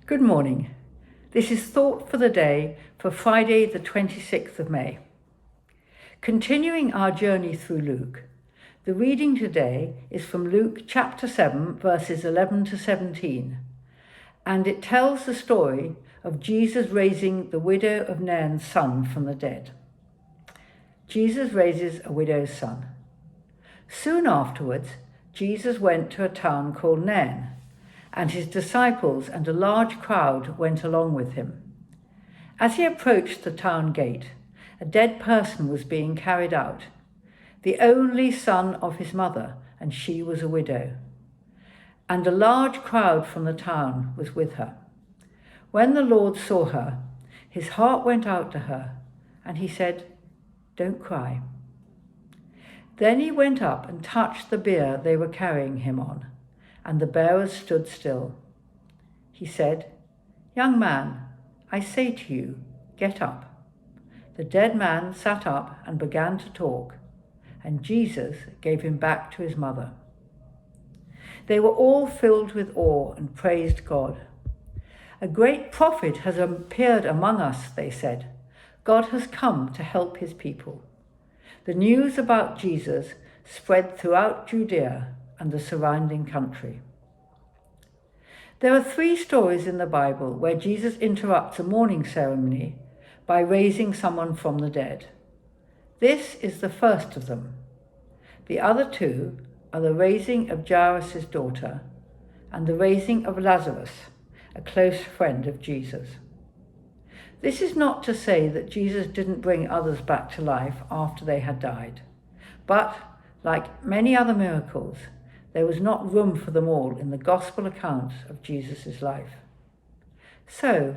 Good morning. This is Thought for the Day for Friday the 26th of May. Continuing our journey through Luke, the reading today is from Luke chapter 7 verses 11 to 17, and it tells the story of Jesus raising the widow of Nain's son from the dead. Jesus raises a widow's son. Soon afterwards, Jesus went to a town called Nain, and his disciples and a large crowd went along with him. As he approached the town gate, a dead person was being carried out, the only son of his mother, and she was a widow. And a large crowd from the town was with her. When the Lord saw her, his heart went out to her, and he said, "Don't cry." Then he went up and touched the bier they were carrying him on, and the bearers stood still. He said, "Young man, I say to you, get up." The dead man sat up and began to talk, and Jesus gave him back to his mother. They were all filled with awe and praised God. "A great prophet has appeared among us," they said. "God has come to help his people." The news about Jesus spread throughout Judea and the surrounding country. There are 3 stories in the Bible where Jesus interrupts a mourning ceremony by raising someone from the dead. This is the first of them. The other 2 are the raising of Jairus' daughter and the raising of Lazarus, a close friend of Jesus. This is not to say that Jesus didn't bring others back to life after they had died, but like many other miracles, there was not room for them all in the gospel accounts of Jesus' life. So,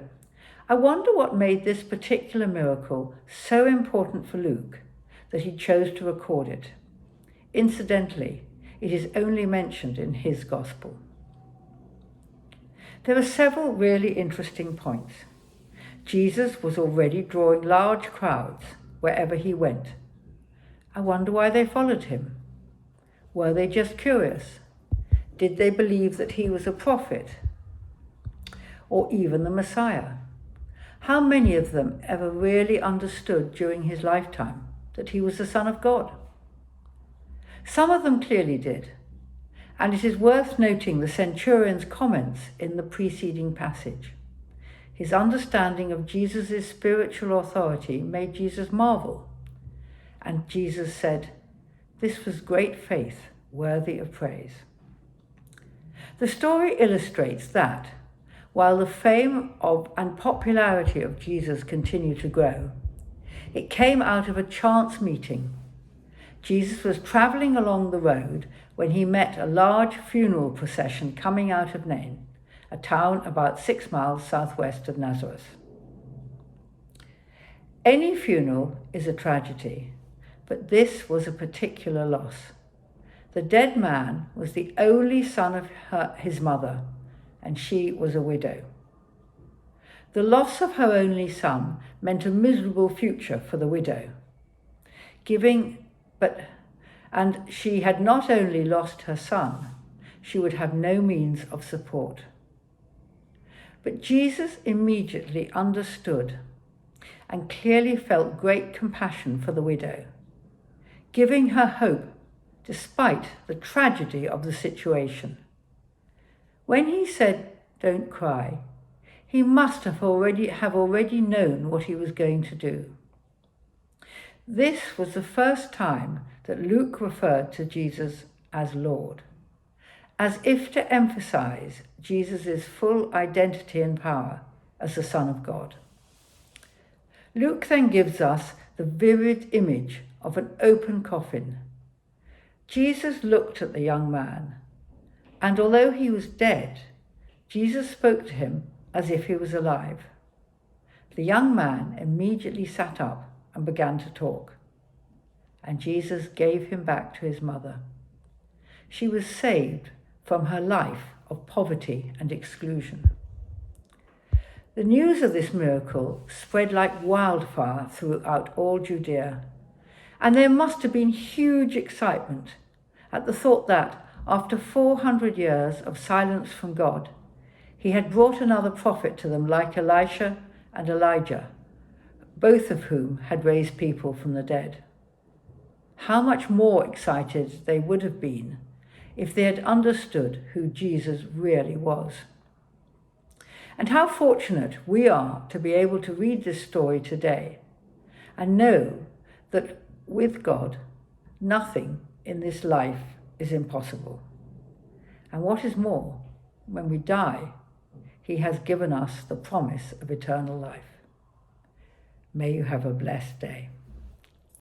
I wonder what made this particular miracle so important for Luke that he chose to record it. Incidentally, it is only mentioned in his gospel. There are several really interesting points. Jesus was already drawing large crowds wherever he went. I wonder why they followed him. Were they just curious? Did they believe that he was a prophet or even the Messiah? How many of them ever really understood during his lifetime that he was the Son of God? Some of them clearly did, and it is worth noting the centurion's comments in the preceding passage. His understanding of Jesus' spiritual authority made Jesus marvel, and Jesus said, "This was great faith, worthy of praise." The story illustrates that, while the fame of and popularity of Jesus continued to grow, it came out of a chance meeting. Jesus was traveling along the road when he met a large funeral procession coming out of Nain, a town about 6 miles southwest of Nazareth. Any funeral is a tragedy, but this was a particular loss. The dead man was the only son of his mother, and she was a widow. The loss of her only son meant a miserable future for the widow. And she had not only lost her son, she would have no means of support. But Jesus immediately understood and clearly felt great compassion for the widow, giving her hope despite the tragedy of the situation. When he said, "Don't cry," he must have already known what he was going to do. This was the first time that Luke referred to Jesus as Lord, as if to emphasize Jesus' full identity and power as the Son of God. Luke then gives us the vivid image of an open coffin. Jesus looked at the young man, and although he was dead, Jesus spoke to him as if he was alive. The young man immediately sat up and began to talk, and Jesus gave him back to his mother. She was saved from her life of poverty and exclusion. The news of this miracle spread like wildfire throughout all Judea, and there must have been huge excitement at the thought that, after 400 years of silence from God, He had brought another prophet to them like Elisha and Elijah, both of whom had raised people from the dead. How much more excited they would have been if they had understood who Jesus really was. And how fortunate we are to be able to read this story today and know that with God, nothing in this life is impossible. And what is more, when we die, He has given us the promise of eternal life. May you have a blessed day.